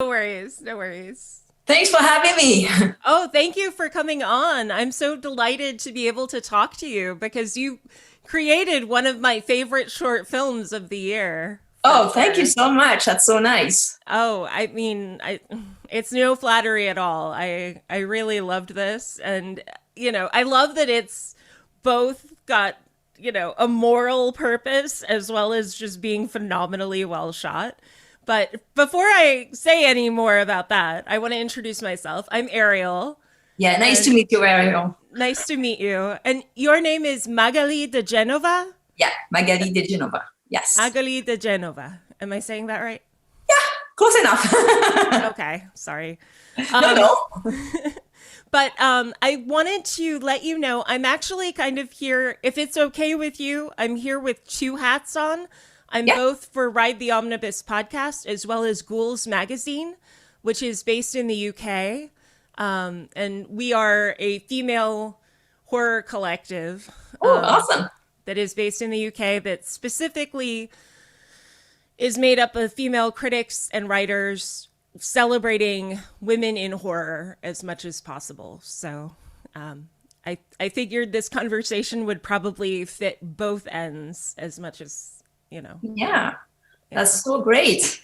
No worries, no worries. Thanks for having me. Oh, thank you for coming on. I'm so delighted to be able to talk to you because you created one of my favorite short films of the year, for Oh, thank you sure. so much. That's so nice. Oh, I mean, it's no flattery at all. I really loved this, and I love that it's both got a moral purpose as well as just being phenomenally well shot. But before I say any more about that, I want to introduce myself. I'm Ariel, Yeah, nice to and meet you, Ariel. nice to meet you. And your name is Magalie de Genova? Yeah, Magalie de Genova. Yes. Magalie de Genova. Am I saying that right? Close enough. Okay, sorry. No, Um, no. but I wanted to let you know I'm actually kind of here. If it's okay with you, I'm here with two hats on. I'm Yeah. both for Ride the Omnibus podcast as well as Ghouls Magazine, which is based in the UK. And we are a female horror collective Oh, awesome. that is based in the UK that specifically is made up of female critics and writers celebrating women in horror as much as possible. So I figured this conversation would probably fit both ends as much as, Yeah, yeah. that's so great.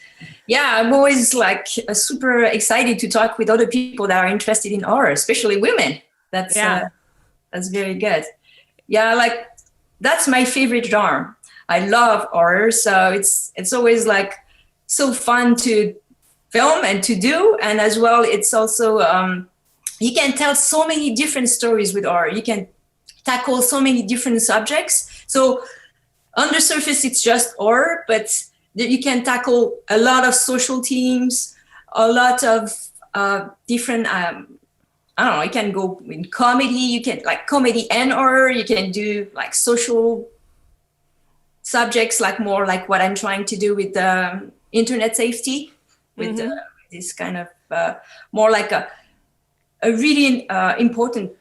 Yeah, I'm always like super excited to talk with other people that are interested in horror, especially women. That's uh, Yeah. that's very good. Yeah, like that's my favorite genre. I love horror, so it's always like so fun to film and to do, and as well, it's also you can tell so many different stories with horror. You can tackle so many different subjects. So on the surface, it's just horror, but you can tackle a lot of social themes, a lot of different I don't know, you can go in comedy, you can like comedy and horror, you can do like social subjects, like more like what I'm trying to do with internet safety, with Mm-hmm. this kind of more like a really important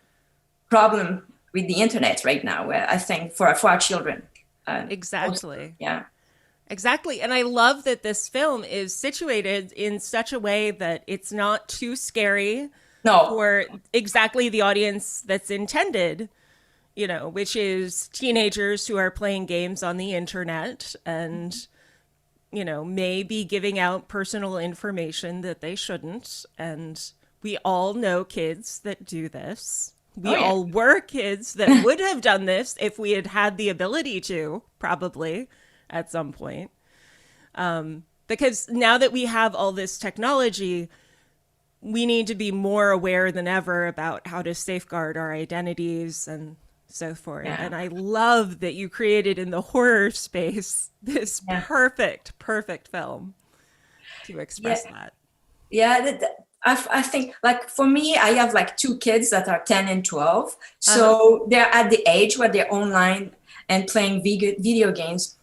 problem with the internet right now, where I think for our children. Also, Exactly. yeah. Exactly. And I love that this film is situated in such a way that it's not too scary No, for exactly the audience that's intended, which is teenagers who are playing games on the internet and, may be giving out personal information that they shouldn't. And we all know kids that do this. oh We yeah. all were kids that would have done this if we had had the ability to, probably at some point. Because now that we have all this technology, we need to be more aware than ever about how to safeguard our identities and so forth. Yeah. And I love that you created in the horror space this Yeah. perfect film to Yeah. express that. Yeah, I think like for me, I have like two kids that are 10 and 12. Uh-huh. So they're at the age where they're online and playing video games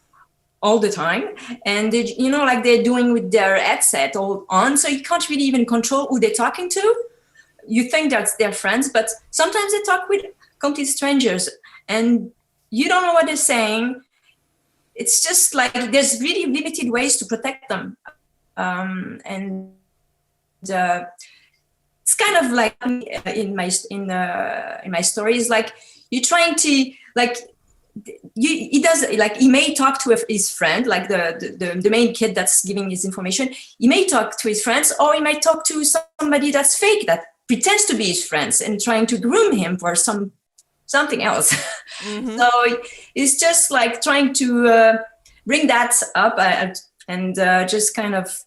all the time. And they, like they're doing with their headset all on. So you can't really even control who they're talking to. You think that's their friends, but sometimes they talk with complete strangers and you don't know what they're saying. It's just like there's really limited ways to protect them. And uh, it's kind of like in my stories, like you're trying to like he does like he may talk to his friend, like the main kid that's giving his information. He may talk to his friends, or he might talk to somebody that's fake that pretends to be his friends and trying to groom him for something else. Mm-hmm. So it's just like trying to bring that up and just kind of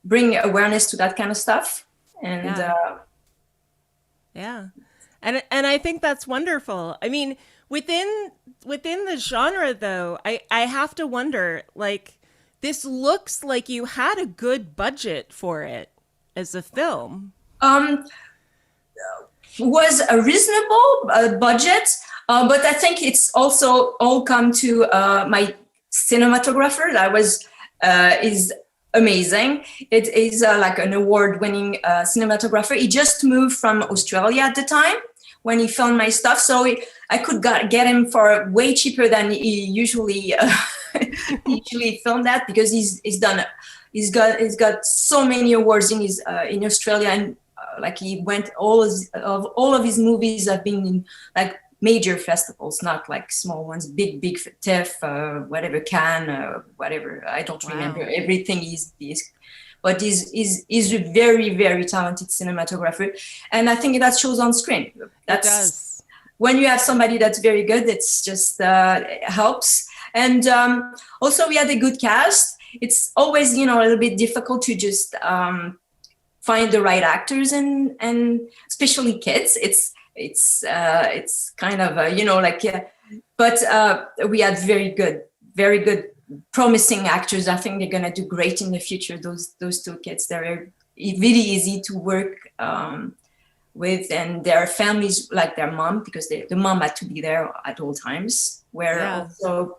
bring awareness to that kind of stuff. And Yeah. Yeah. And I think that's wonderful. I mean, within the genre though, I have to wonder, like, this looks like you had a good budget for it as a film. um, was a reasonable budget, but I think it's also all come to my cinematographer that was is amazing. It is like an award-winning cinematographer. He just moved from Australia at the time when he filmed my stuff, so I could get him for way cheaper than he usually usually filmed that, because he's done He's got so many awards in Australia, and like he went all of his movies have been in like major festivals, not like small ones, big TIFF, whatever, Cannes, whatever. I don't remember everything. But he's a very, very talented cinematographer, and I think that shows on screen. It does. When you have somebody that's very good, it's just helps. And also, we had a good cast. It's always, a little bit difficult to just find the right actors, and especially kids. It's kind of but we had very good, promising actors. I think they're gonna do great in the future. Those two kids, they're really easy to work with, and their families, like their mom, because the mom had to be there at all times, were also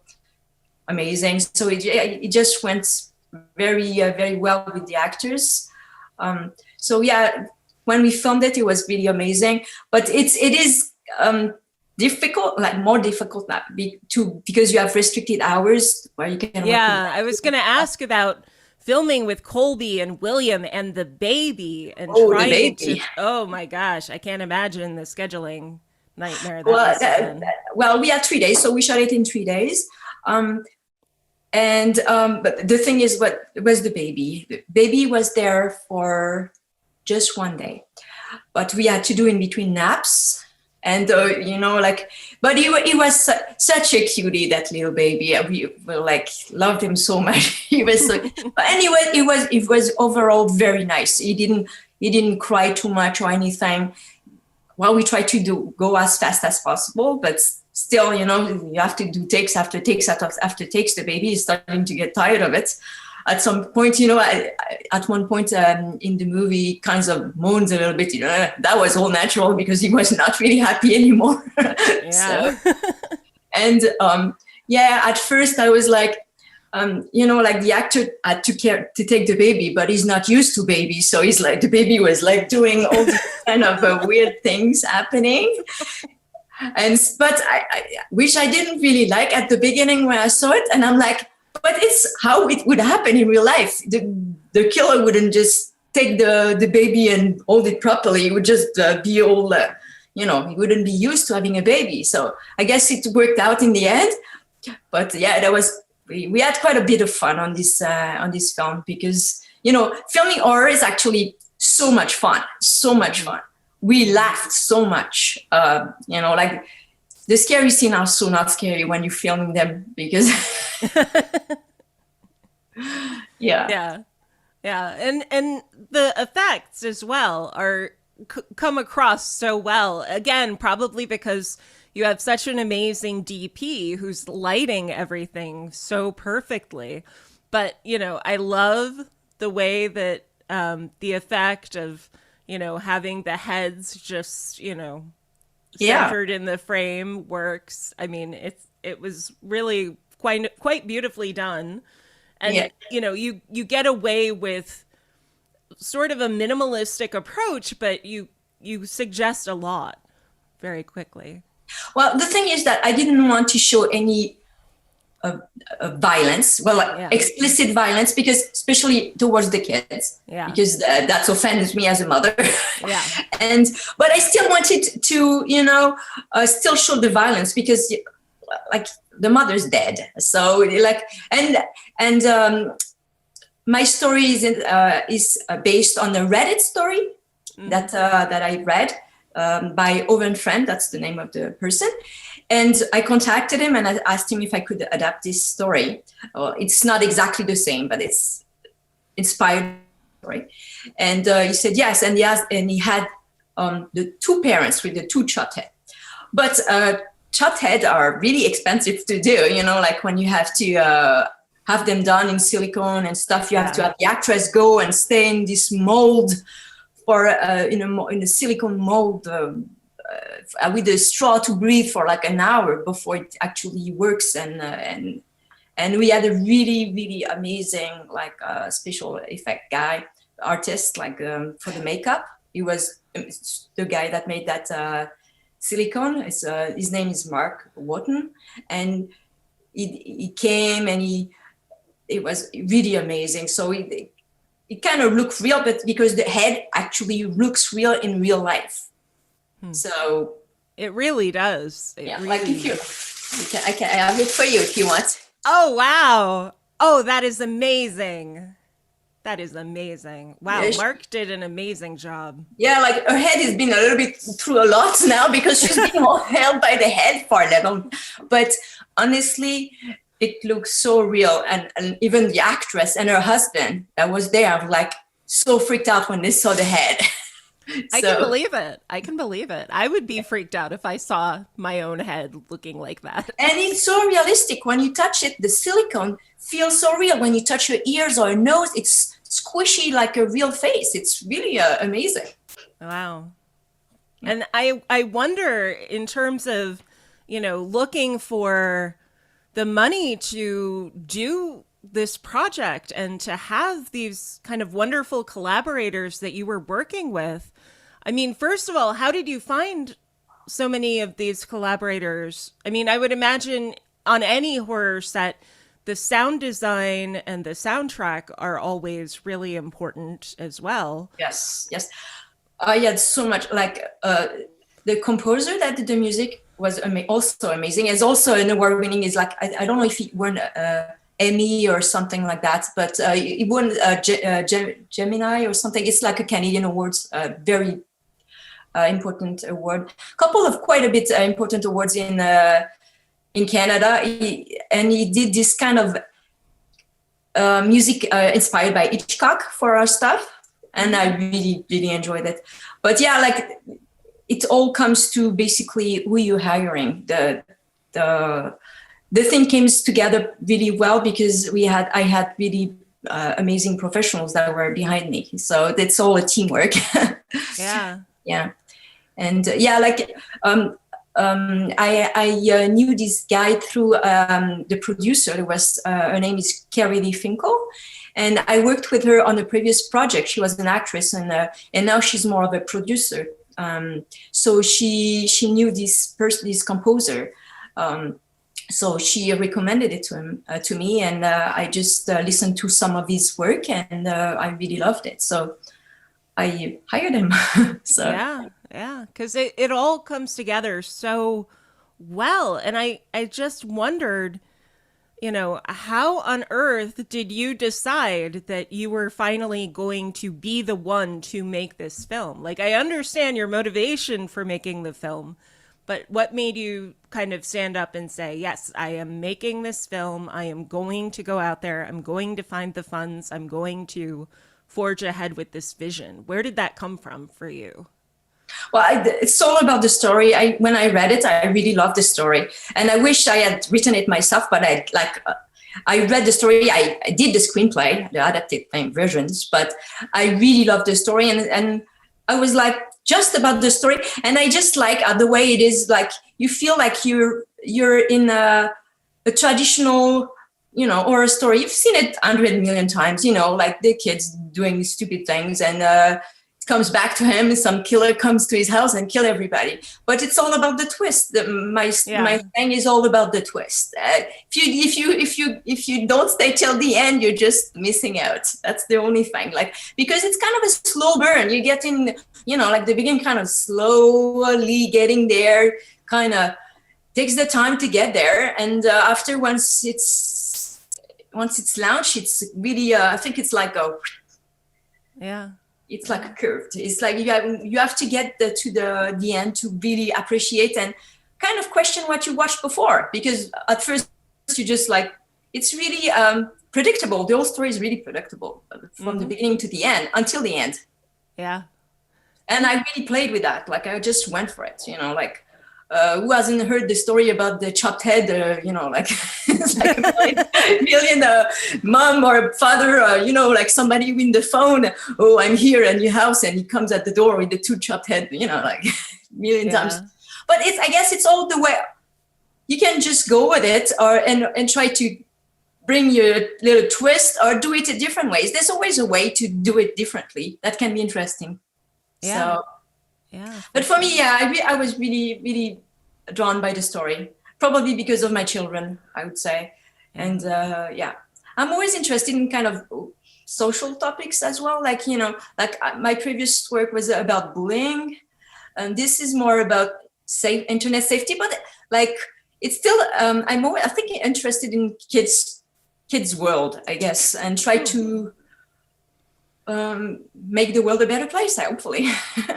amazing. So it just went very well with the actors. So yeah, when we filmed it was really amazing, but it is difficult, like more difficult now because you have restricted hours where you can. Yeah, I was going to ask about filming with Colby and William and the baby, and trying to. Oh my gosh, I can't imagine the scheduling nightmare. Well, we had 3 days, so we shot it in 3 days. But the thing is, what was the baby? The baby was there for just 1 day, but we had to do in between naps. And but he was such a cutie, that little baby. We loved him so much. He was so, but anyway, it was overall very nice. He didn't cry too much or anything. Well, we tried to go as fast as possible, but still, you have to do takes after takes after takes. The baby is starting to get tired of it. At some point, at one point in the movie, he kind of moans a little bit. That was all natural because he was not really happy anymore. Yeah. At first I was like, the actor had to take the baby, but he's not used to babies, so he's like, the baby was like doing all these kind of weird things happening. But which I didn't really like at the beginning when I saw it, and I'm like, but it's how it would happen in real life. The killer wouldn't just take the baby and hold it properly. It would just be all, he wouldn't be used to having a baby. So I guess it worked out in the end. But yeah, we had quite a bit of fun on this film, because filming horror is actually so much fun. We laughed so much. The scary scenes are so not scary when you're filming them, because yeah, and the effects as well are come across so well. Again, probably because you have such an amazing DP who's lighting everything so perfectly. But I love the way that the effect of having the heads just centered in the frame works. I mean, it was really quite beautifully done, and you get away with sort of a minimalistic approach, but you suggest a lot very quickly. Well, the thing is that I didn't want to show any violence, explicit violence, because especially towards the kids, because that offends me as a mother. But I still wanted to still show the violence, because the mother's dead, so my story is based on a Reddit story that I read by Owen Friend. That's the name of the person. And I contacted him and I asked him if I could adapt this story. Well, it's not exactly the same, but it's inspired, right? And he said yes, and he had the two parents with the two chopped head. But chopped head are really expensive to do. When you have to have them done in silicone and stuff, you have to have the actress go and stay in this mold for in a silicone mold. With a straw to breathe for like an hour before it actually works, and we had a really, really amazing special effect guy, artist, for the makeup. He was the guy that made that silicone. His name is Mark Wotton, and he came and it was really amazing. So it kind of looked real, but because the head actually looks real in real life. So It really does. It yeah, like really. if I can have it for you if you want. Oh, wow. Oh, that is amazing. That is amazing. Wow, Yeah, Mark did an amazing job. yeah, like her head has been a little bit through a lot now because she's being all held by the head for a little. But honestly, it looks so real. And even the actress and her husband that was there were like so freaked out when they saw the head. I can So, believe it. I can believe it. I would be freaked out if I saw my own head looking like that. and it's so realistic when you touch it. The silicone feels so real. When you touch your ears or nose, it's squishy like a real face. It's really amazing. Wow. And I wonder in terms of, looking for the money to do this project and to have these kind of wonderful collaborators that you were working with. I mean, first of all, how did you find so many of these collaborators? I mean, I would imagine on any horror set, the sound design and the soundtrack are always really important as well. Yes, yes. I had so much like the composer that did the music was also amazing. It's also an award winning. Is like I don't know if he won Emmy or something like that, but he won Gemini or something. It's like a Canadian awards, very important award. Couple of quite a bit important awards in Canada. He did this kind of music inspired by Hitchcock for our stuff. And I really, really enjoyed it. But yeah, like it all comes to basically who you're hiring. The thing came together really well because I had really amazing professionals that were behind me. So it's all a teamwork. Yeah. Yeah. And like I knew this guy through the producer. Her name is Carrie Lee Finkel. And I worked with her on a previous project. She was an actress, and now she's more of a producer. So she knew this composer. So she recommended it to me, and I just listened to some of his work, and I really loved it. So I hired him. So yeah, because it all comes together so well. And I just wondered, how on earth did you decide that you were finally going to be the one to make this film? Like, I understand your motivation for making the film, but what made you kind of stand up and say, yes, I am making this film. I am going to go out there. I'm going to find the funds. I'm going to forge ahead with this vision. Where did that come from for you? Well, it's all about the story. When I read it, I really loved the story, and I wish I had written it myself. But I read the story. I did the screenplay, the adapted versions, but I really loved the story, and I was like just about the story, and I just like the way it is. Like you feel like you're in a traditional, horror story. You've seen it 100 million times. Like the kids doing stupid things and. Comes back to him, some killer comes to his house and kill everybody, but it's all about the twist. My thing is all about the twist. If you don't stay till the end, you're just missing out. That's the only thing, like, because it's kind of a slow burn. You get in, like the beginning kind of slowly getting there, kind of takes the time to get there, and after once it's launched, it's really I think it's like a it's like a curve. It's like you have to get to the end to really appreciate and kind of question what you watched before, because at first you just like, it's really predictable. The whole story is really predictable from the beginning to the end, until the end. Yeah. And I really played with that. Like I just went for it, like who hasn't heard the story about the chopped head, like it's like a million mom or father, like somebody with the phone, oh, I'm here in your house, and he comes at the door with the two chopped head, like million times. But I guess it's all the way. You can just go with it and try to bring your little twist or do it in different ways. There's always a way to do it differently. That can be interesting. Yeah. So. Yeah. But for me, I was really, really drawn by the story, probably because of my children, I would say. And I'm always interested in kind of social topics as well. Like, my previous work was about bullying, and this is more about internet safety. But like, it's still, I think interested in kids world, I guess, and try to make the world a better place, hopefully.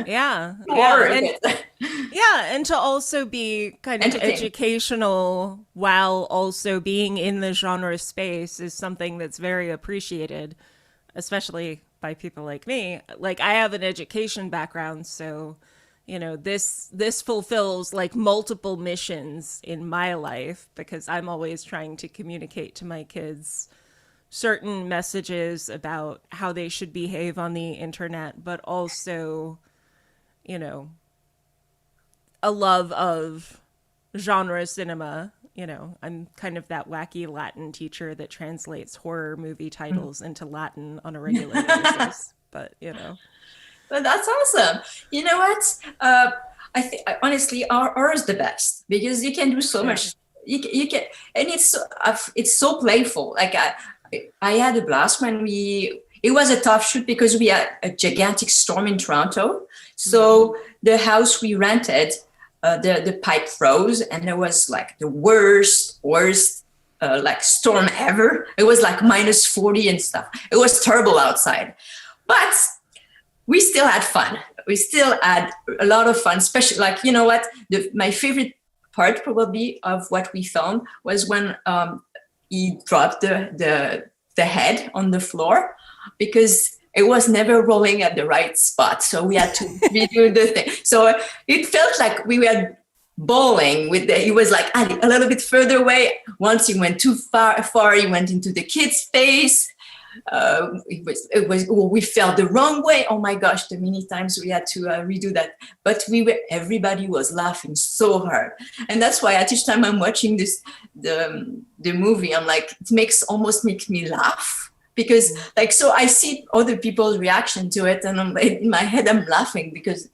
Yeah. More Yeah. of And it. yeah, and to also be kind of Entertaining. educational while also being in the genre space is something that's very appreciated, especially by people like me. Like I have an education background, so this fulfills like multiple missions in my life because I'm always trying to communicate to my kids certain messages about how they should behave on the internet, but also, you know, a love of genre cinema. I'm kind of that wacky Latin teacher that translates horror movie titles into Latin on a regular basis. But. But that's awesome. You know what? I think honestly, R is the best because you can do so Yeah. much. You can, and it's so playful. Like I had a blast when we. It was a tough shoot because we had a gigantic storm in Toronto. So the house we rented, the pipe froze, and there was like the worst like storm ever. It was like -40 and stuff. It was terrible outside, but we still had fun. We still had a lot of fun, especially like, you know what, my favorite part probably of what we filmed was when he dropped the head on the floor because it was never rolling at the right spot. So we had to redo the thing. So it felt like we were bowling with he was like a little bit further away. Once he went too far, he went into the kid's face. We felt the wrong way. Oh my gosh, the many times we had to redo that. But everybody was laughing so hard. And that's why at each time I'm watching the movie, I'm like, almost makes me laugh. Because like, so I see other people's reaction to it and in my head, I'm laughing because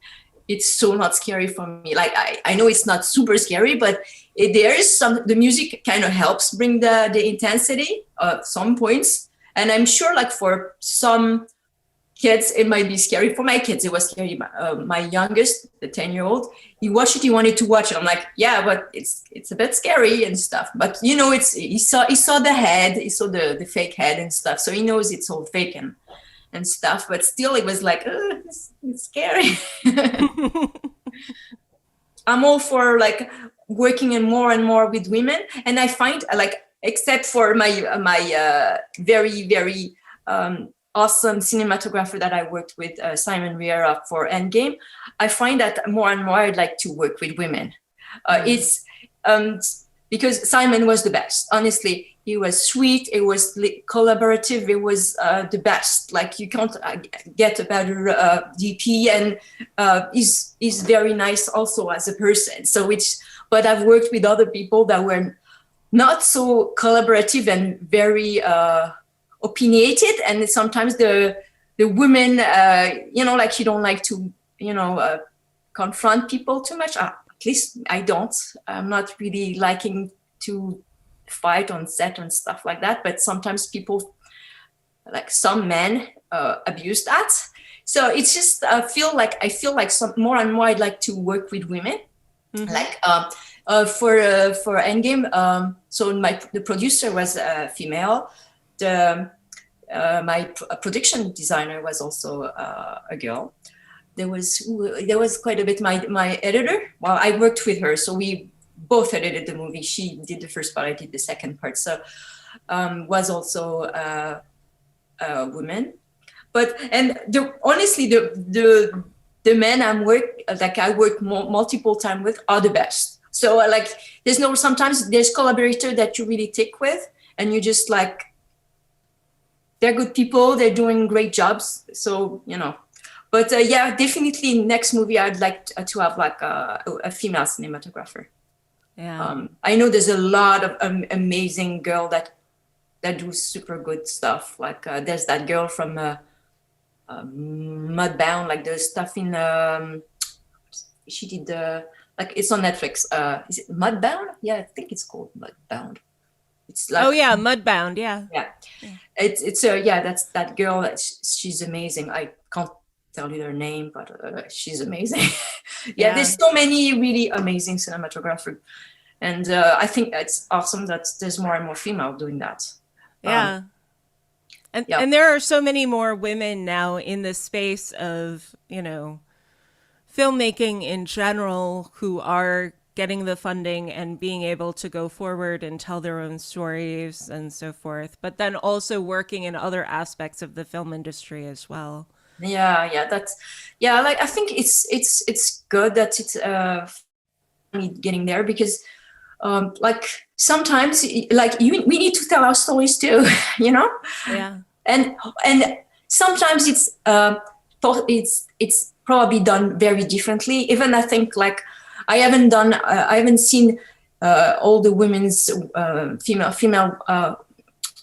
it's so not scary for me. Like, I know it's not super scary, but there is the music kind of helps bring the intensity at some points. And I'm sure like for some kids, it might be scary. For my kids, it was scary. My youngest, the 10-year-old, he watched it. He wanted to watch it. I'm like, yeah, but it's a bit scary and stuff. But he saw the head, he saw the fake head and stuff. So he knows it's all fake and stuff. But still, it was like, it's scary. I'm all for like working and more with women. And I find like, except for my very, very awesome cinematographer that I worked with, Simon Riera for Endgame, I find that more and more I'd like to work with women. It's because Simon was the best. Honestly, he was sweet. It was collaborative. It was the best. Like you can't get a better DP, and he's very nice also as a person. But I've worked with other people that were not so collaborative and very opinionated, and sometimes the women, like you don't like to, confront people too much. At least I don't. I'm not really liking to fight on set and stuff like that. But sometimes people, like some men, abuse that. So it's just I feel like some more and more I'd like to work with women, like. For Endgame, so the producer was a female. My production designer was also a girl. There was quite a bit. My editor, well, I worked with her, so we both edited the movie. She did the first part, I did the second part. So was also a woman. But honestly, the men I work multiple times with are the best. So like sometimes there's collaborator that you really tick with and you just like, they're good people, they're doing great jobs. So, but yeah, definitely next movie, I'd like to have like a female cinematographer. Yeah. I know there's a lot of amazing girl that do super good stuff. Like there's that girl from Mudbound, like the stuff in, she did like it's on Netflix. Is it Mudbound? Yeah, I think it's called Mudbound. It's like, Oh yeah, Mudbound. Yeah. yeah, Yeah. it's yeah, that's that girl. She's amazing. I can't tell you her name, but she's amazing. Yeah, Yeah. there's so many really amazing cinematographers, and I think it's awesome that there's more and more female doing that. Um, Yeah. And yeah, and there are so many more women now in the space of, filmmaking in general who are getting the funding and being able to go forward and tell their own stories and so forth, but then also working in other aspects of the film industry as well. yeah, that's yeah. Like I think it's good that it's getting there because like sometimes like we need to tell our stories too, you know. Yeah. and and sometimes it's probably done very differently. Even I think like I haven't seen all the women's female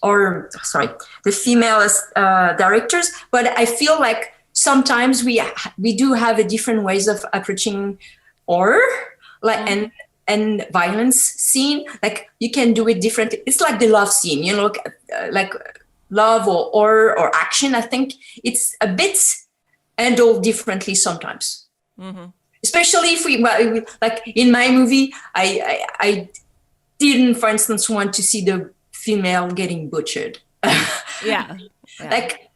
or sorry, the female directors, but I feel like sometimes we do have a different ways of approaching horror, like and violence scene. Like you can do it differently. It's like the love scene, you know, like love or horror or action. I think it's a bit handled differently sometimes. Mm-hmm. Especially if like in my movie, I didn't, for instance, want to see the female getting butchered. Yeah. Yeah. Like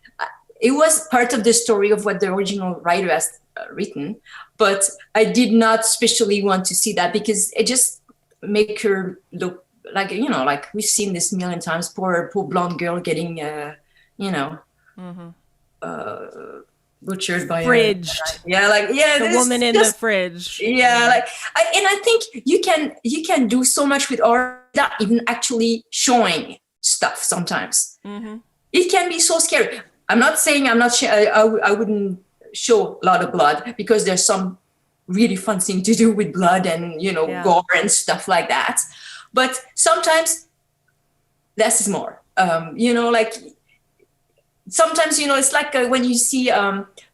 it was part of the story of what the original writer has written, but I did not especially want to see that because it just make her look like, you know, like we've seen this a million times. Poor blonde girl getting, you know, Mm-hmm. butchered by Fridged. the Woman in the fridge. Yeah, like and I think you can do so much with art without even actually showing stuff. Sometimes it can be so scary. I'm not saying I wouldn't show a lot of blood because there's some really fun thing to do with blood and, you know, gore and stuff like that. But sometimes less is more. You know, like sometimes, you know, it's like when you see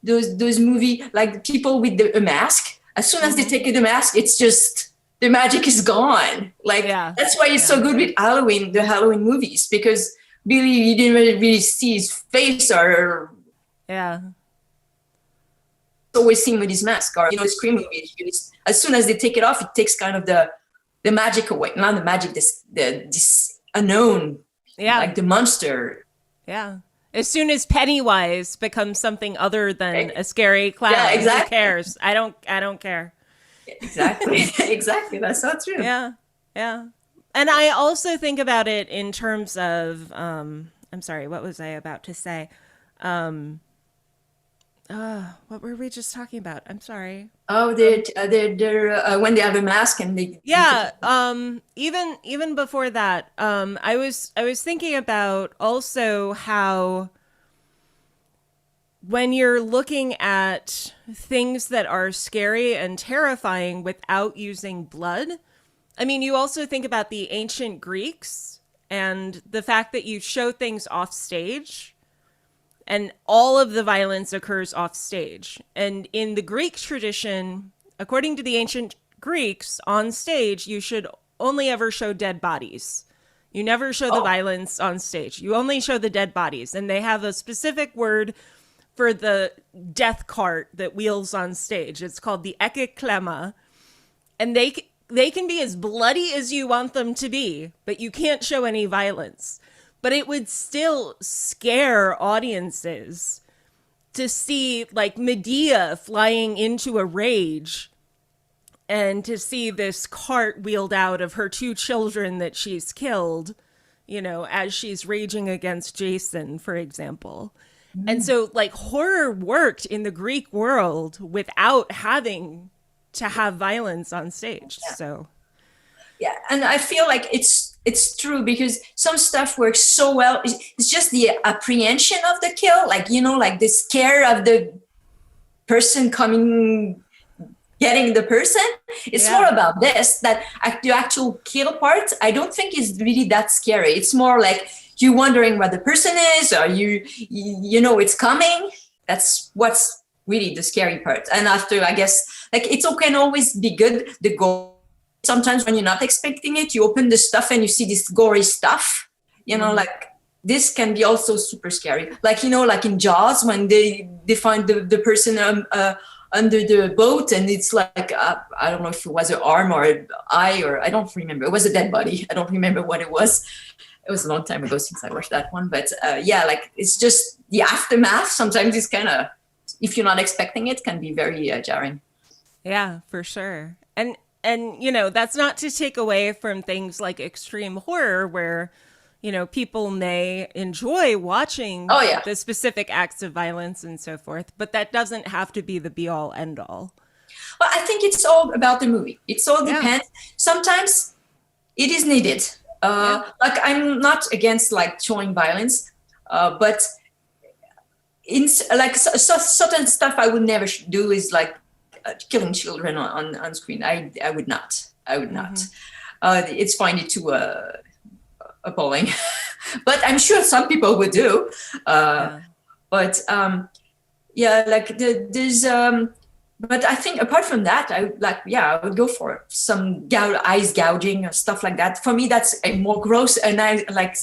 those movie like people with a mask. As soon as they take the mask, it's just the magic is gone. Like that's why it's so good with Halloween, the Halloween movies, because Billy, you didn't really see his face or always seen with his mask, or, you know, Scream movies. As soon as they take it off, it takes kind of the magic away. Not the magic, this unknown, like the monster. Yeah. As soon as Pennywise becomes something other than a scary clown, who cares? I don't care. Exactly. Exactly. That's so true. Yeah. Yeah. And I also think about it in terms of, I'm sorry, what was I about to say? What were we just talking about? I'm sorry. Oh, they're when they have a mask and they. Yeah. Even before that, I was thinking about also how when you're looking at things that are scary and terrifying without using blood, I mean, you also think about the ancient Greeks and the fact that you show things off stage and all of the violence occurs off stage. And in the Greek tradition, according to the ancient Greeks, on stage, you should only ever show dead bodies. You never show the violence on stage. You only show the dead bodies. And they have a specific word for the death cart that wheels on stage. It's called the ekiklema. And they can be as bloody as you want them to be, but you can't show any violence. But it would still scare audiences to see like Medea flying into a rage and to see this cart wheeled out of her two children that she's killed, you know, as she's raging against Jason, for example. And so like horror worked in the Greek world without having to have violence on stage. So and I feel like it's true because some stuff works so well. It's just the apprehension of the kill, like, you know, like the scare of the person getting the person. It's more about this, that the actual kill part I don't think is really that scary. It's more like you wondering what the person is, or you know it's coming. That's what's really the scary part. And after, I guess, like it can always be good, the goal sometimes when you're not expecting it, you open the stuff and you see this gory stuff, like this can be also super scary. Like, like in Jaws, when they find the person under the boat, and it's like, I don't know if it was an arm or an eye, or I don't remember. It was a dead body. I don't remember what it was. It was a long time ago since I watched that one. But like, it's just the aftermath. Sometimes it's kind of, if you're not expecting it, can be very jarring. Yeah, for sure. And that's not to take away from things like extreme horror, where people may enjoy watching the specific acts of violence and so forth, but that doesn't have to be the be all end all. Well, I think it's all about the movie. It's all depends. Sometimes it is needed. Like, I'm not against like showing violence, but in like certain stuff I would never do is like killing children on screen. I would not. It's finding too appalling, but I'm sure some people would do. But like there's but I think apart from that, I would go for some eyes gouging or stuff like that. For me, that's more gross, and I like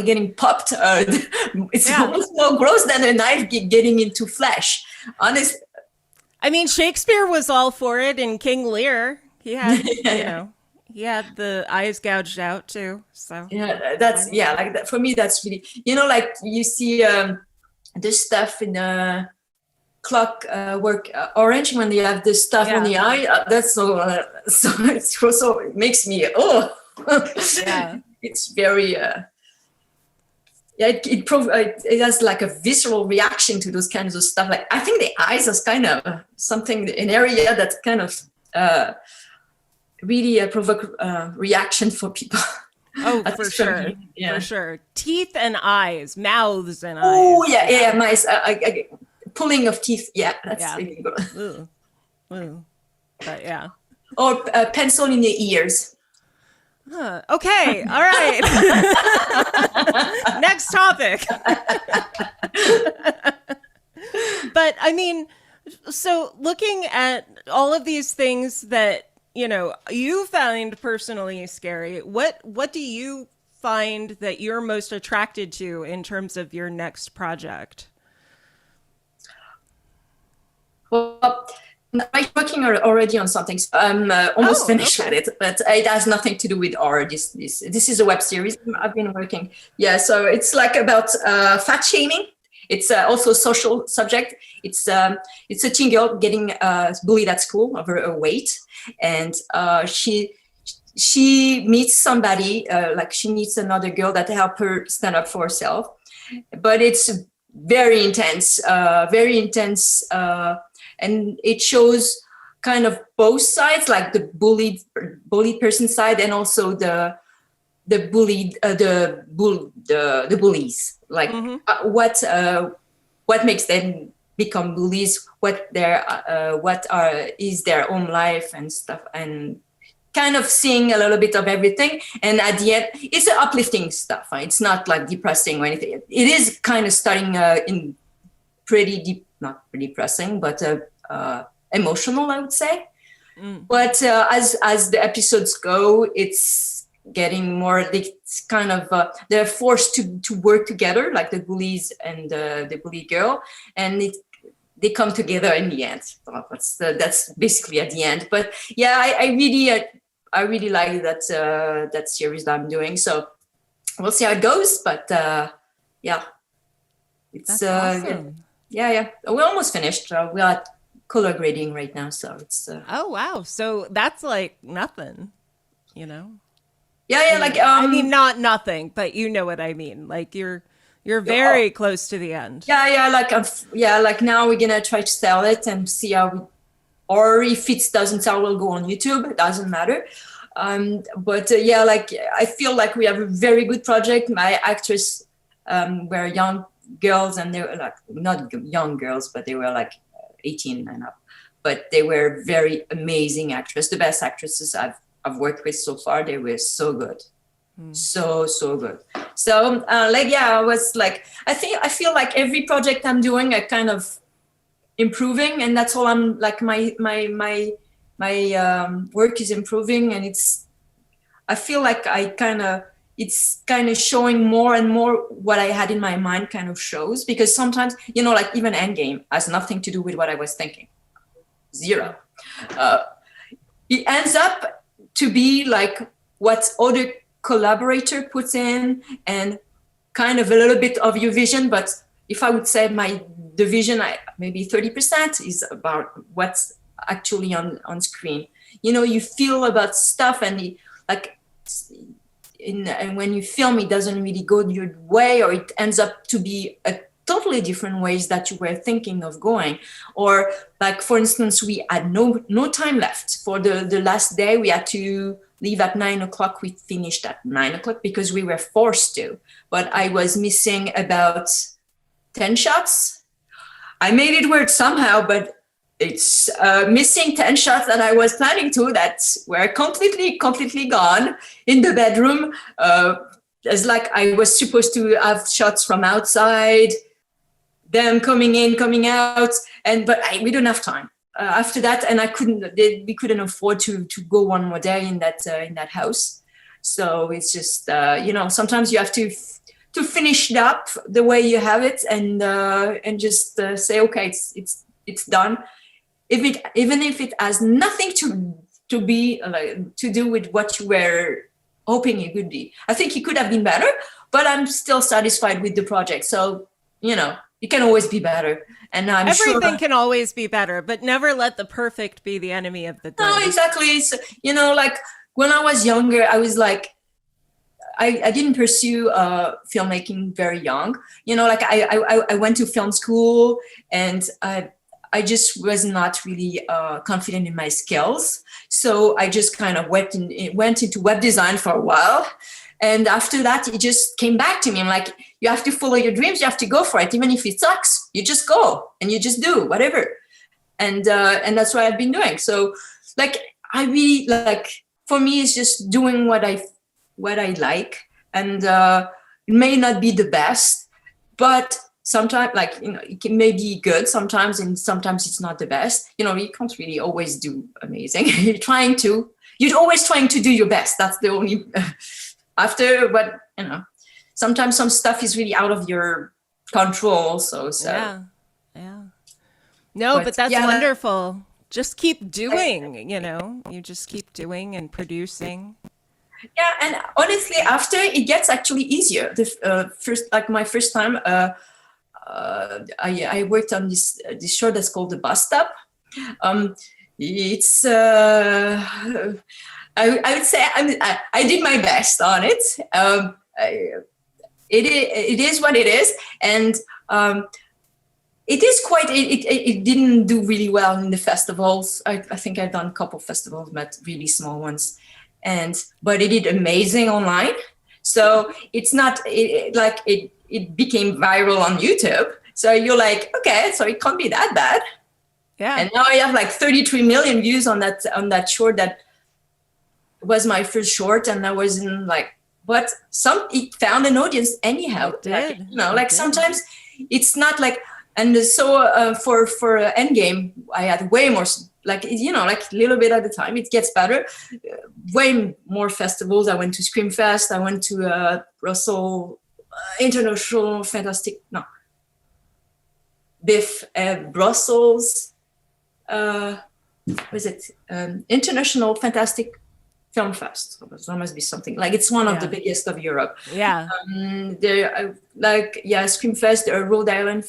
getting popped. It's almost more gross than a knife getting into flesh. Honest. I mean, Shakespeare was all for it in King Lear. He had, he had the eyes gouged out too. So that's like that. For me, that's really, like you see this stuff in clock work Orange, when they have this stuff on the eye. That's so it makes me it's very it has like a visceral reaction to those kinds of stuff. Like, I think the eyes is kind of something, an area that's kind of really provoke reaction for people. Oh, for sure. For sure. Teeth and eyes, mouths and eyes. Oh, yeah. Mice, pulling of teeth. Yeah, that's really good. Ooh. But yeah. Or pencil in the ears. Okay. All right. Next topic. But I mean, so looking at all of these things that, you find personally scary, what do you find that you're most attracted to in terms of your next project? Well, I'm working already on something. So I'm almost finished with it, but it has nothing to do with horror. This is a web series I've been working. Yeah, so it's like about fat shaming. It's also a social subject. It's a teen girl getting bullied at school over her weight, and she meets somebody, like she meets another girl that help her stand up for herself. But it's very intense, and it shows kind of both sides, like the bullied person side, and also the bullied the bullies, like what makes them become bullies, what is their own life and stuff, and kind of seeing a little bit of everything. And at the end, it's uplifting stuff. It's not like depressing or anything. It is kind of starting in pretty deep, not pretty depressing, but emotional, I would say. But as the episodes go, it's getting more, it's kind of they're forced to work together, like the bullies and the bully girl, and they come together in the end. So that's basically at the end. But yeah, I really like that series that I'm doing. So we'll see how it goes. But it's that's awesome. Yeah. We're almost finished. We're at color grading right now, so it's. Oh wow! So that's like nothing, Yeah, like I mean, not nothing, but you know what I mean. Like you're very close to the end. Yeah, like now we're gonna try to sell it and see how or if it doesn't sell, we'll go on YouTube. It doesn't matter. But like I feel like we have a very good project. My actress were young girls, and they were like not young girls, but they were like 18 and up. But they were very amazing actresses, the best actresses I've worked with so far. They were so good. So good. So I was like, I feel like every project I'm doing, I kind of improving, and that's all I'm like my work is improving, and I feel like it's kind of showing more and more what I had in my mind kind of shows, because sometimes, like even Endgame has nothing to do with what I was thinking. Zero. It ends up to be like what other collaborator puts in, and kind of a little bit of your vision. But if I would say the vision, maybe 30% is about what's actually on screen. You feel about stuff, and and when you film, it doesn't really go your way, or it ends up to be a totally different ways that you were thinking of going. Or like, for instance, we had no time left for the last day. We had to leave at 9:00. We finished at 9:00 because we were forced to, but I was missing about 10 shots. I made it work somehow, but it's missing 10 shots that I was planning to, that were completely gone in the bedroom. It's like I was supposed to have shots from outside, them coming in, coming out, but we don't have time after that, and we couldn't afford to go one more day in that house. So it's just sometimes you have to finish it up the way you have it, and just say, okay, it's done. Even if it has nothing to be to do with what you were hoping it would be. I think it could have been better, but I'm still satisfied with the project. So it can always be better, and I'm sure everything can always be better, but never let the perfect be the enemy of the good. No, exactly. So, like when I was younger, I was like, I didn't pursue filmmaking very young. Like I went to film school, and I just was not really confident in my skills. So I just kind of went into web design for a while. And after that, it just came back to me. I'm like, you have to follow your dreams. You have to go for it. Even if it sucks, you just go and you just do whatever. And that's what I've been doing. So like, I really for me, it's just doing what I like. And it may not be the best, but sometimes it may be good sometimes, and sometimes it's not the best. You can't really always do amazing. You're always trying to do your best. That's the only after, but sometimes some stuff is really out of your control. So yeah. No, but that's wonderful. Just keep doing, you just keep doing and producing. Yeah, and honestly, after it gets actually easier. My first time, I worked on this show that's called The Bus Stop. It's I would say I did my best on it. It is what it is, and it is quite. It didn't do really well in the festivals. I think I've done a couple festivals, but really small ones, but it did amazing online. So it's not it became viral on YouTube. So you're like, okay, so it can't be that bad. Yeah. And now I have 33 million views on that short. That was my first short, and I was in but it found an audience anyhow. It did. Sometimes it's not and so for Endgame, I had way more a little bit at a time. It gets better. Way more festivals. I went to Scream Fest. I went to Brussels International Fantastic. No. BIF Brussels. What is it? International Fantastic Film Fest. So there must be something it's one of the biggest of Europe. Yeah. There, Scream Fest, the Rhode Island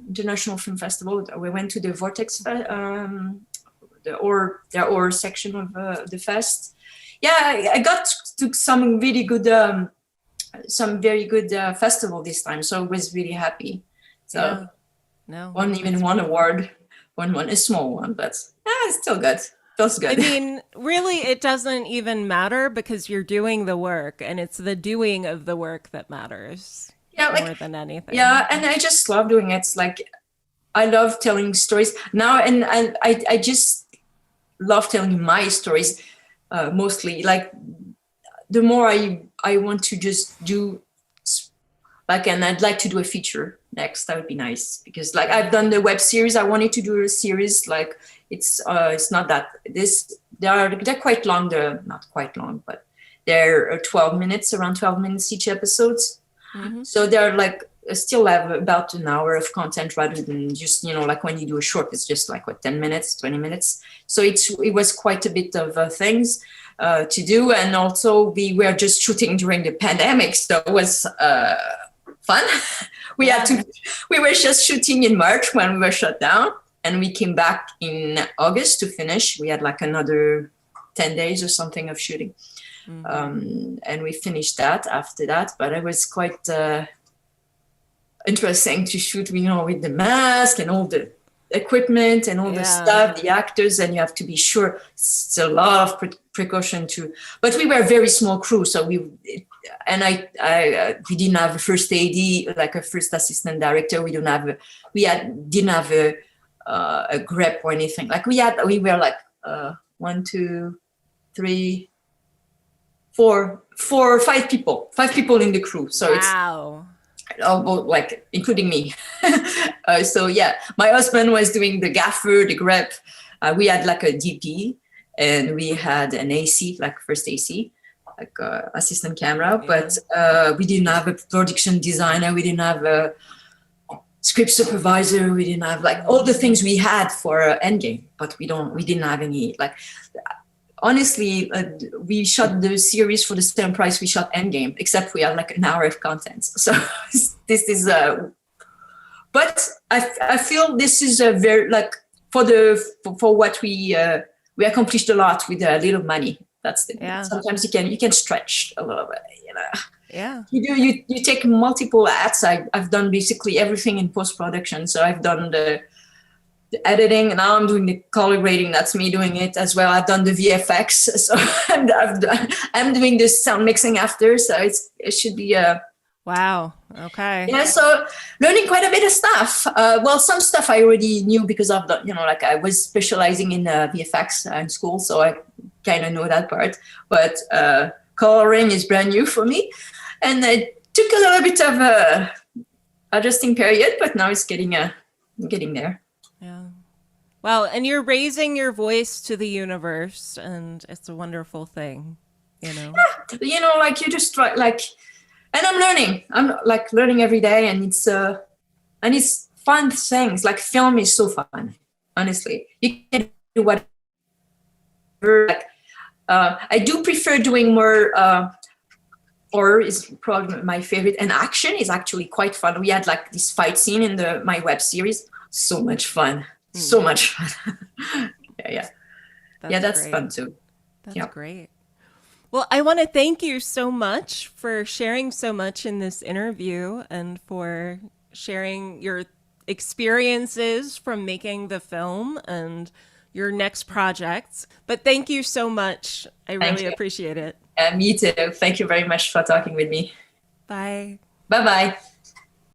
International Film Festival. We went to the Vortex, or section of the fest. Yeah, I got to some really good, some very good festival this time. So I was really happy. So one award, won a small one, but it's still good. Feels good. I mean, really, it doesn't even matter because you're doing the work, and it's the doing of the work that matters more than anything. Yeah, and I just love doing it. It's I love telling stories now, and I just love telling my stories mostly. The more I want to just do Like, and I'd like to do a feature next. That would be nice, because like I've done the web series. I wanted to do a series. Like it's not that they're quite long. They're not quite long, but they're 12 minutes, around 12 minutes each episodes. Mm-hmm. So they're like still have about an hour of content rather than just, like when you do a short, it's just like 10 minutes, 20 minutes. So it was quite a bit of things to do. And also we were just shooting during the pandemic. So it was fun. We were just shooting in March when we were shut down, and we came back in August to finish. We had like another 10 days or something of shooting. Mm-hmm. And we finished that after that, but it was quite interesting to shoot, with the mask and all the equipment and all the stuff, the actors, and you have to be sure. It's a lot of precaution too. But we were a very small crew, so we didn't have a first AD, like a first assistant director. We didn't have a grep or anything. Like we were like 1, 2, 3, 4, 5 people in the crew. So wow. It's like including me. So yeah, my husband was doing the gaffer, the grep. We had like a DP, and we had an AC, like first AC, like assistant camera. But we didn't have a production designer. We didn't have a script supervisor. We didn't have like all the things we had for Endgame. But we didn't have any like. Honestly, we shot the series for the same price we shot Endgame, except we had like an hour of content. So this is, but I feel this is a very like for what we accomplished a lot with a little money. That's the sometimes you can stretch a little bit, Yeah. You take multiple hats. I've done basically everything in post production. So I've done the editing, and now I'm doing the color grading. That's me doing it as well. I've done the VFX, so I'm doing the sound mixing after. So it should be wow. Okay. Yeah, so learning quite a bit of stuff. Well, some stuff I already knew because I've done, like I was specializing in VFX in school, so I kind of know that part. But coloring is brand new for me, and it took a little bit of a adjusting period, but now it's getting there. Yeah. Well, and you're raising your voice to the universe, and it's a wonderful thing, Yeah, like you just try, like, and I'm learning. I'm like learning every day, and it's fun things. Like film is so fun. Honestly, you can do whatever. Like, I do prefer doing more. Horror is probably my favorite, and action is actually quite fun. We had like this fight scene in my web series. So much fun. So much fun. Yeah. That's great. Fun too. That's great. Well, I want to thank you so much for sharing so much in this interview, and for sharing your experiences from making the film and your next projects. But thank you so much. I really appreciate it. Me too. Thank you very much for talking with me. Bye. Bye-bye.